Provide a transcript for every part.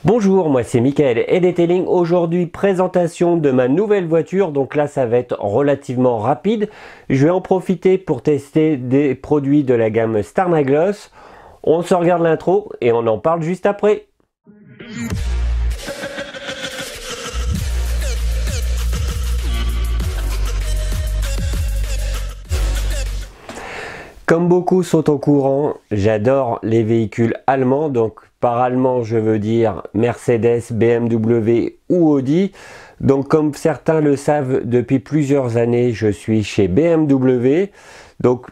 Bonjour, moi c'est Michael et Detailing. Aujourd'hui, présentation de ma nouvelle voiture. Donc là, ça va être relativement rapide. Je vais en profiter pour tester des produits de la gamme Starmagloss. On se regarde l'intro et on en parle juste après. Comme beaucoup sont au courant, j'adore les véhicules allemands. Donc par allemand, je veux dire Mercedes, BMW ou Audi. Donc comme certains le savent, depuis plusieurs années, je suis chez BMW. Donc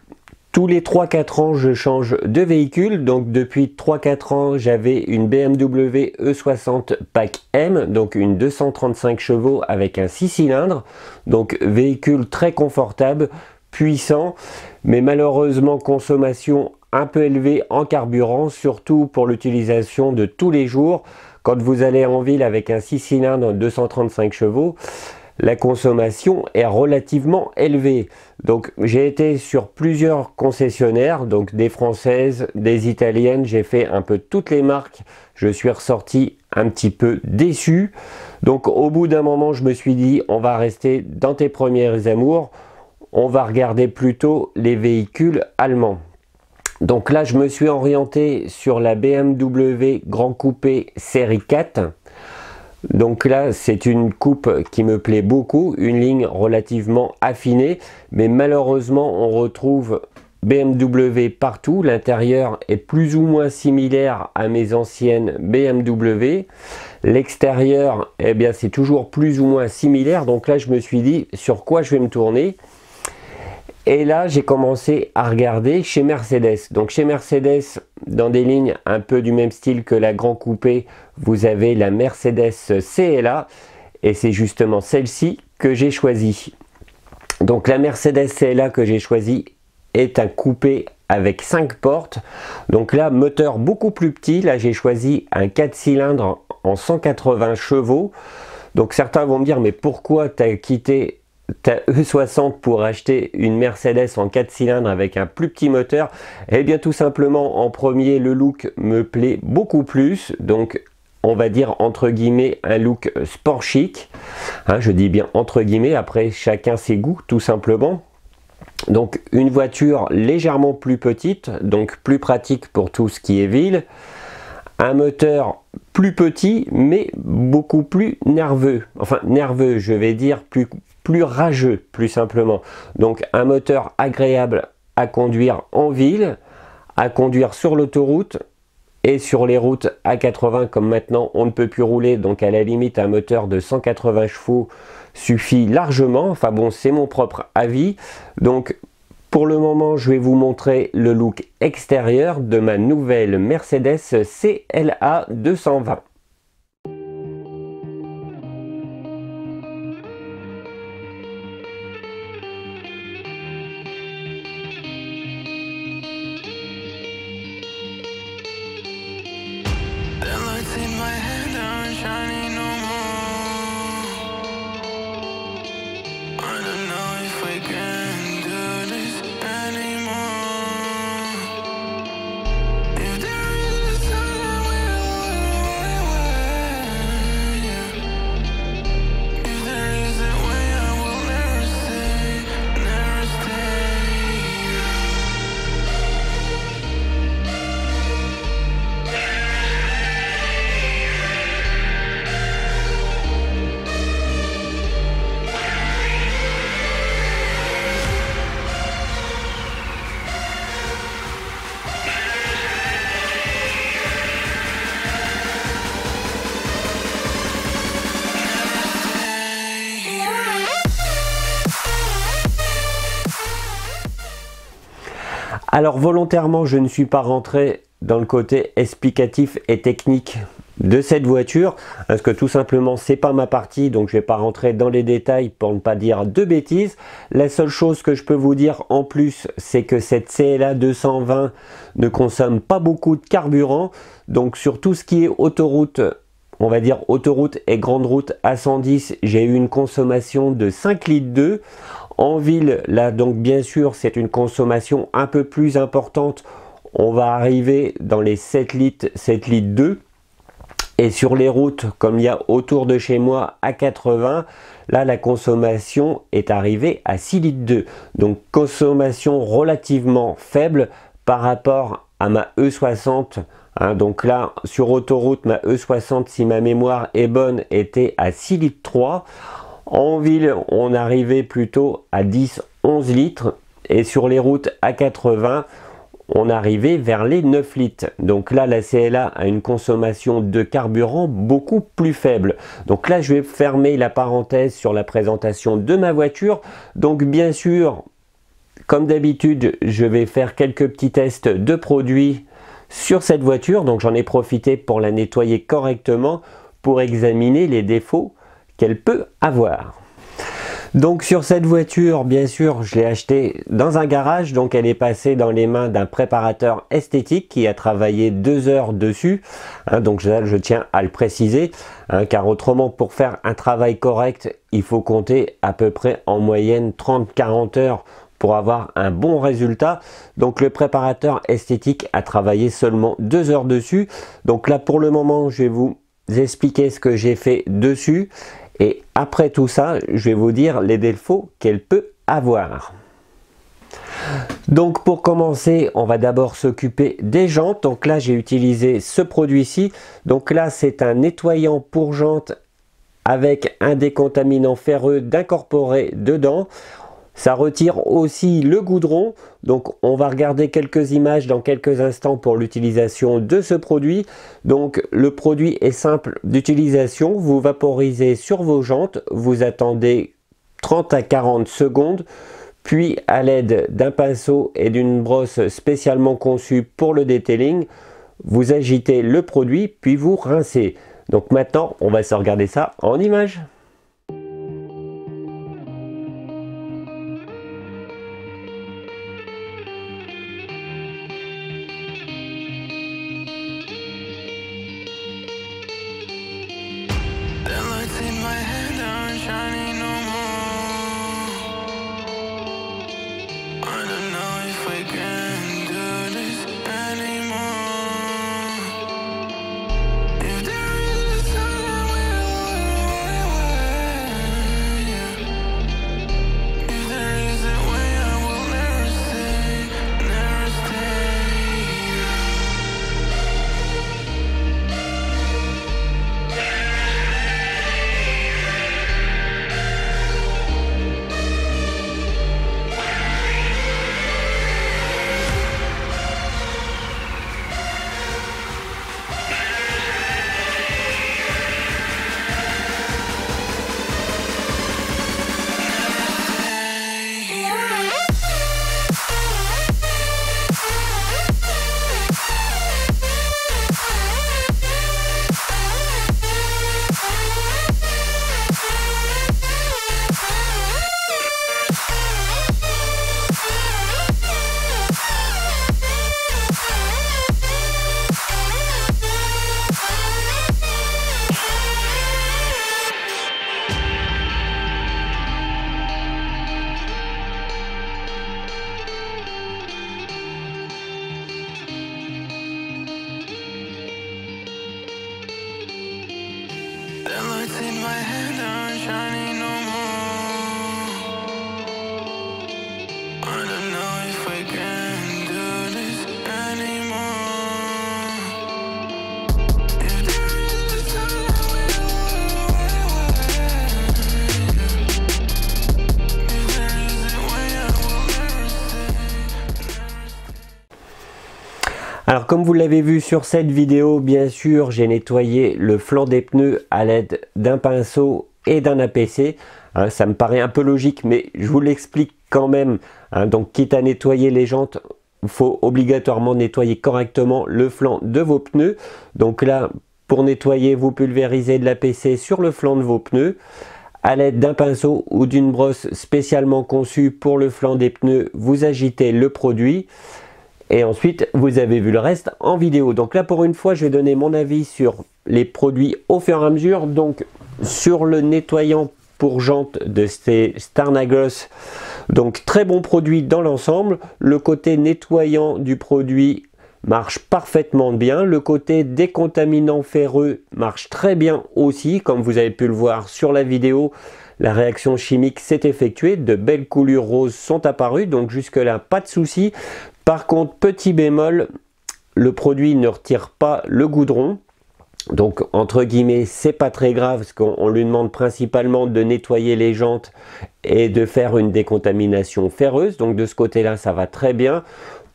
tous les 3-4 ans, je change de véhicule. Donc depuis 3-4 ans, j'avais une BMW E60 Pack M, donc une 235 chevaux avec un 6 cylindres. Donc véhicule très confortable, puissant, mais malheureusement consommation un peu élevée en carburant, surtout pour l'utilisation de tous les jours. Quand vous allez en ville avec un 6 cylindres 235 chevaux, la consommation est relativement élevée. Donc j'ai été sur plusieurs concessionnaires, donc des françaises, des italiennes, j'ai fait un peu toutes les marques. Je suis ressorti un petit peu déçu. Donc au bout d'un moment, je me suis dit, on va rester dans tes premiers amours. On va regarder plutôt les véhicules allemands. Donc là, je me suis orienté sur la BMW Grand Coupé série 4. Donc là, c'est une coupe qui me plaît beaucoup, une ligne relativement affinée, mais malheureusement, on retrouve BMW partout. L'intérieur est plus ou moins similaire à mes anciennes BMW. L'extérieur, eh bien, c'est toujours plus ou moins similaire. Donc là, je me suis dit, sur quoi je vais me tourner ? Et là, j'ai commencé à regarder chez Mercedes. Donc chez Mercedes, dans des lignes un peu du même style que la Grand Coupé, vous avez la Mercedes CLA. Et c'est justement celle-ci que j'ai choisie. Donc la Mercedes CLA que j'ai choisie est un coupé avec 5 portes. Donc là, moteur beaucoup plus petit. Là, j'ai choisi un 4 cylindres en 180 chevaux. Donc certains vont me dire, mais pourquoi tu as quitté ta E60 pour acheter une Mercedes en 4 cylindres avec un plus petit moteur? Eh bien tout simplement, en premier, le look me plaît beaucoup plus. Donc on va dire entre guillemets un look sport chic, hein, je dis bien entre guillemets, après chacun ses goûts tout simplement. Donc une voiture légèrement plus petite, donc plus pratique pour tout ce qui est ville. Un moteur plus petit mais beaucoup plus nerveux, enfin nerveux, je vais dire plus rageux, plus simplement. Donc un moteur agréable à conduire en ville, à conduire sur l'autoroute et sur les routes A80, comme maintenant on ne peut plus rouler, donc à la limite un moteur de 180 chevaux suffit largement. Enfin bon, c'est mon propre avis. Donc pour le moment, je vais vous montrer le look extérieur de ma nouvelle Mercedes CLA 220. Alors volontairement, je ne suis pas rentré dans le côté explicatif et technique de cette voiture, parce que tout simplement c'est pas ma partie, donc je vais pas rentrer dans les détails pour ne pas dire de bêtises. La seule chose que je peux vous dire en plus, c'est que cette CLA 220 ne consomme pas beaucoup de carburant. Donc sur tout ce qui est autoroute, on va dire autoroute et grande route à 110, j'ai eu une consommation de 5 litres 2. En ville, là donc bien sûr c'est une consommation un peu plus importante. On va arriver dans les 7 litres 2. Et sur les routes, comme il y a autour de chez moi à 80, là la consommation est arrivée à 6,2 litres. Donc consommation relativement faible par rapport à ma E60. Donc là, sur autoroute, ma E60, si ma mémoire est bonne, était à 6,3 litres. En ville, on arrivait plutôt à 10-11 litres. Et sur les routes à 80, on arrivait vers les 9 litres. Donc là, la CLA a une consommation de carburant beaucoup plus faible. Donc là, je vais fermer la parenthèse sur la présentation de ma voiture. Donc bien sûr, comme d'habitude, je vais faire quelques petits tests de produits sur cette voiture. Donc j'en ai profité pour la nettoyer correctement pour examiner les défauts qu'elle peut avoir. Donc sur cette voiture, bien sûr, je l'ai achetée dans un garage, donc elle est passée dans les mains d'un préparateur esthétique qui a travaillé 2 heures dessus, donc je tiens à le préciser, car autrement pour faire un travail correct, il faut compter à peu près en moyenne 30-40 heures pour avoir un bon résultat. Donc le préparateur esthétique a travaillé seulement 2 heures dessus, donc là pour le moment je vais vous expliquer ce que j'ai fait dessus. Et après tout ça, je vais vous dire les défauts qu'elle peut avoir. Donc pour commencer, on va d'abord s'occuper des jantes. Donc là, j'ai utilisé ce produit-ci. Donc là, c'est un nettoyant pour jantes avec un décontaminant ferreux d'incorporer dedans. Ça retire aussi le goudron, donc on va regarder quelques images dans quelques instants pour l'utilisation de ce produit. Donc le produit est simple d'utilisation, vous vaporisez sur vos jantes, vous attendez 30 à 40 secondes, puis à l'aide d'un pinceau et d'une brosse spécialement conçue pour le detailing, vous agitez le produit puis vous rincez. Donc maintenant on va se regarder ça en images. Alors comme vous l'avez vu sur cette vidéo, bien sûr, j'ai nettoyé le flanc des pneus à l'aide d'un pinceau et d'un APC. Ça me paraît un peu logique, mais je vous l'explique quand même. Donc quitte à nettoyer les jantes, il faut obligatoirement nettoyer correctement le flanc de vos pneus. Donc là, pour nettoyer, vous pulvérisez de l'APC sur le flanc de vos pneus. À l'aide d'un pinceau ou d'une brosse spécialement conçue pour le flanc des pneus, vous agitez le produit. Et ensuite, vous avez vu le reste en vidéo. Donc là, pour une fois, je vais donner mon avis sur les produits au fur et à mesure. Donc, sur le nettoyant pour jantes de Starnagos, donc très bon produit dans l'ensemble. Le côté nettoyant du produit marche parfaitement bien. Le côté décontaminant ferreux marche très bien aussi, comme vous avez pu le voir sur la vidéo. La réaction chimique s'est effectuée, de belles coulures roses sont apparues, donc jusque là pas de souci. Par contre, petit bémol, le produit ne retire pas le goudron. Donc entre guillemets, c'est pas très grave parce qu'on lui demande principalement de nettoyer les jantes et de faire une décontamination ferreuse. Donc de ce côté-là, ça va très bien.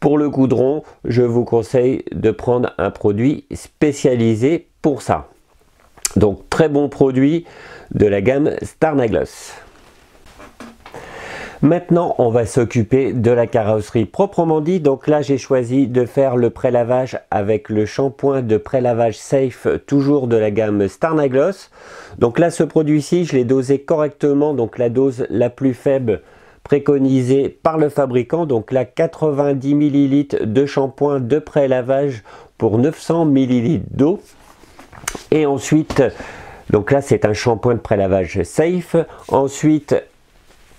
Pour le goudron, je vous conseille de prendre un produit spécialisé pour ça. Donc très bon produit de la gamme Starnaglos. Maintenant, on va s'occuper de la carrosserie proprement dit. Donc là, j'ai choisi de faire le prélavage avec le shampoing de prélavage Safe, toujours de la gamme Starnaglos. Donc là, ce produit-ci, je l'ai dosé correctement. Donc la dose la plus faible préconisée par le fabricant. Donc là, 90 ml de shampoing de prélavage pour 900 ml d'eau. Et ensuite, donc là, c'est un shampoing de prélavage Safe. Ensuite,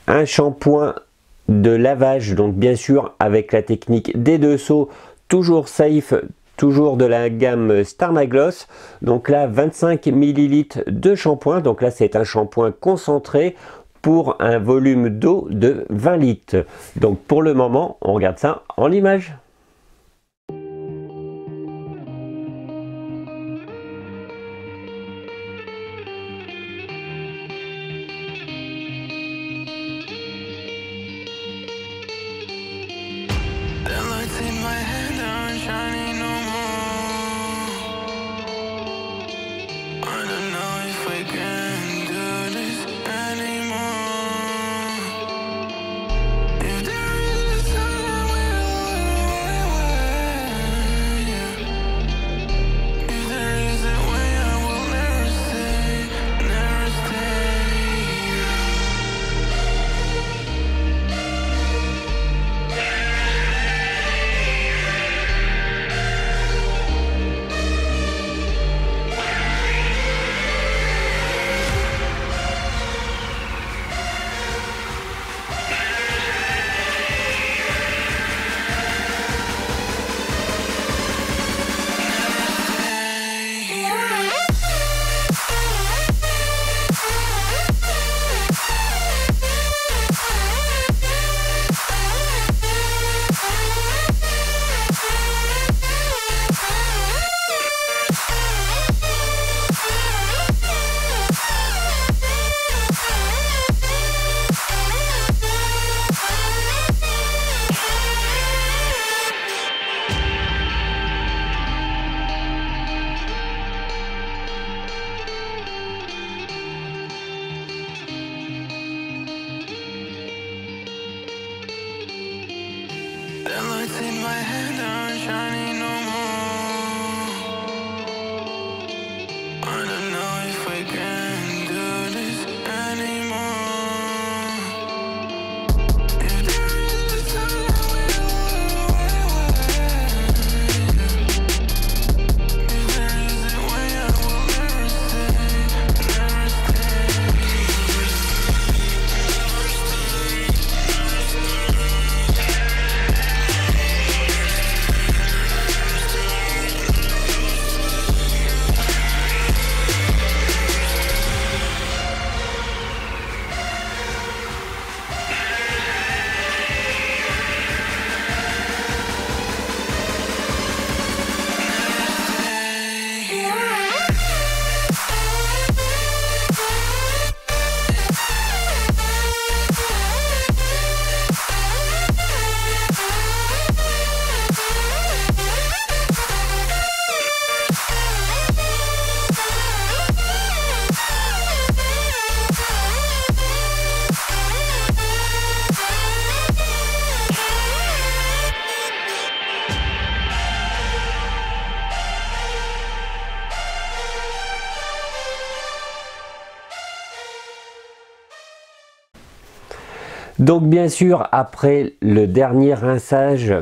un shampoing de lavage, donc bien sûr avec la technique des deux seaux, toujours Safe, toujours de la gamme Starnaglos. Donc là, 25 ml de shampoing. Donc là, c'est un shampoing concentré pour un volume d'eau de 20 litres. Donc pour le moment, on regarde ça en image. Donc bien sûr, après le dernier rinçage,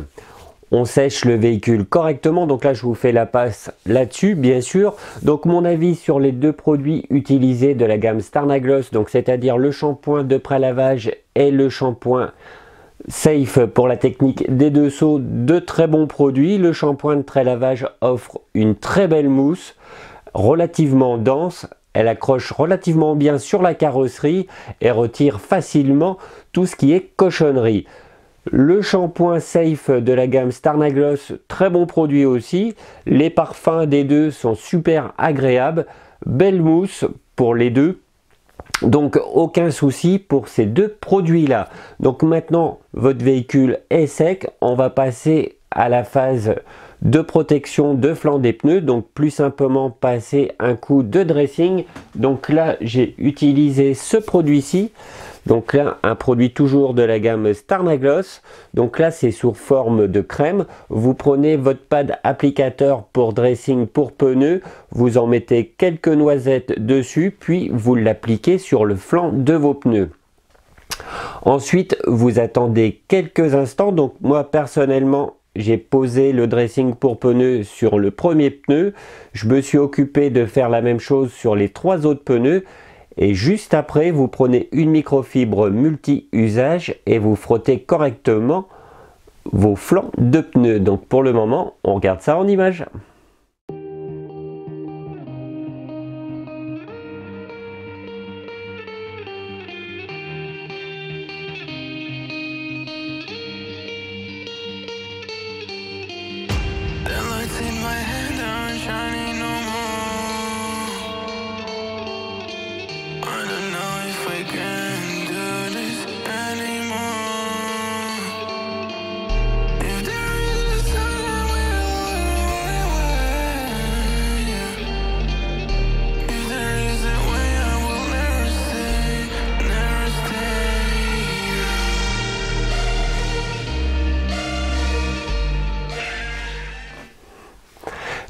on sèche le véhicule correctement. Donc là, je vous fais la passe là-dessus, bien sûr. Donc mon avis sur les deux produits utilisés de la gamme Starnaglos, donc c'est-à-dire le shampoing de prélavage et le shampoing Safe pour la technique des 2 seaux, de très bons produits. Le shampoing de trait lavage offre une très belle mousse, relativement dense. Elle accroche relativement bien sur la carrosserie et retire facilement tout ce qui est cochonnerie. Le shampoing Safe de la gamme Starnagloss, très bon produit aussi. Les parfums des deux sont super agréables. Belle mousse pour les deux. Donc aucun souci pour ces deux produits là. Donc maintenant votre véhicule est sec, on va passer à la phase de protection de flanc des pneus. Donc plus simplement passer un coup de dressing. Donc là j'ai utilisé ce produit-ci. Donc là un produit toujours de la gamme Starnagloss. Donc là c'est sous forme de crème. Vous prenez votre pad applicateur pour dressing pour pneus, vous en mettez quelques noisettes dessus, puis vous l'appliquez sur le flanc de vos pneus. Ensuite vous attendez quelques instants. Donc moi personnellement j'ai posé le dressing pour pneus sur le premier pneu. Je me suis occupé de faire la même chose sur les 3 autres pneus. Et juste après, vous prenez une microfibre multi-usage et vous frottez correctement vos flancs de pneus. Donc pour le moment, on regarde ça en image.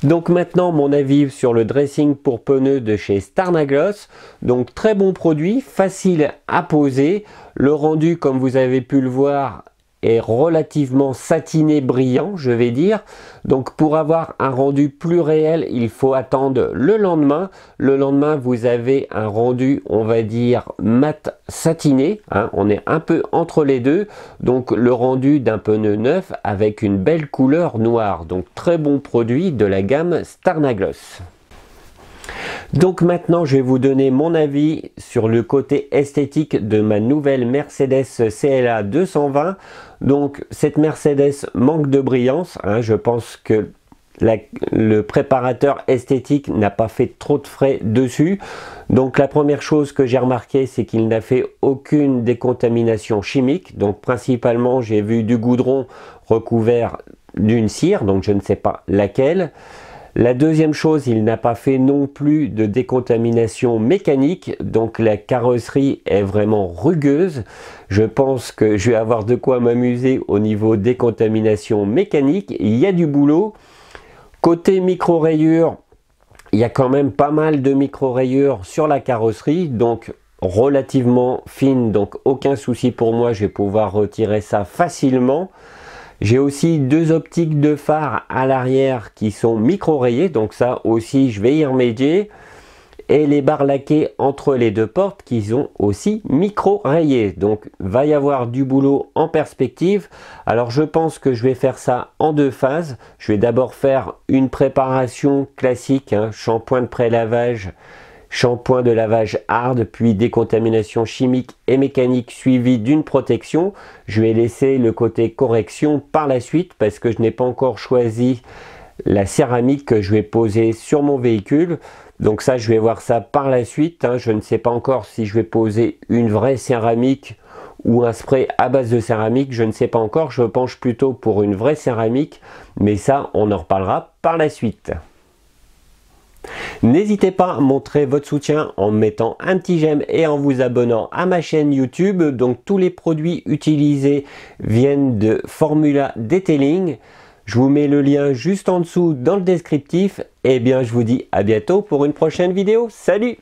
Donc maintenant mon avis sur le dressing pour pneus de chez Starnagloss. Donc très bon produit, facile à poser. Le rendu, comme vous avez pu le voir, est relativement satiné, brillant, je vais dire. Donc pour avoir un rendu plus réel, il faut attendre le lendemain. Le lendemain, vous avez un rendu, on va dire, mat satiné. Hein, on est un peu entre les deux. Donc le rendu d'un pneu neuf avec une belle couleur noire. Donc très bon produit de la gamme Starnagloss. Donc maintenant je vais vous donner mon avis sur le côté esthétique de ma nouvelle Mercedes CLA 220. Donc cette Mercedes manque de brillance, hein, je pense que le préparateur esthétique n'a pas fait trop de frais dessus. Donc la première chose que j'ai remarqué, c'est qu'il n'a fait aucune décontamination chimique. Donc principalement j'ai vu du goudron recouvert d'une cire, donc je ne sais pas laquelle. La deuxième chose, il n'a pas fait non plus de décontamination mécanique, donc la carrosserie est vraiment rugueuse. Je pense que je vais avoir de quoi m'amuser au niveau décontamination mécanique. Il y a du boulot. Côté micro-rayures, il y a quand même pas mal de micro-rayures sur la carrosserie, donc relativement fine, donc aucun souci pour moi, je vais pouvoir retirer ça facilement. J'ai aussi 2 optiques de phare à l'arrière qui sont micro-rayées, donc ça aussi je vais y remédier. Et les barres laquées entre les 2 portes qui sont aussi micro-rayées. Donc va y avoir du boulot en perspective. Alors je pense que je vais faire ça en 2 phases. Je vais d'abord faire une préparation classique, hein, shampoing de pré-lavage, shampoing de lavage hard, puis décontamination chimique et mécanique suivie d'une protection. Je vais laisser le côté correction par la suite parce que je n'ai pas encore choisi la céramique que je vais poser sur mon véhicule. Donc ça, je vais voir ça par la suite. Hein. Je ne sais pas encore si je vais poser une vraie céramique ou un spray à base de céramique. Je ne sais pas encore. Je penche plutôt pour une vraie céramique. Mais ça, on en reparlera par la suite. N'hésitez pas à montrer votre soutien en mettant un petit j'aime et en vous abonnant à ma chaîne YouTube. Donc tous les produits utilisés viennent de Formula Detailing. Je vous mets le lien juste en dessous dans le descriptif. Et bien je vous dis à bientôt pour une prochaine vidéo. Salut!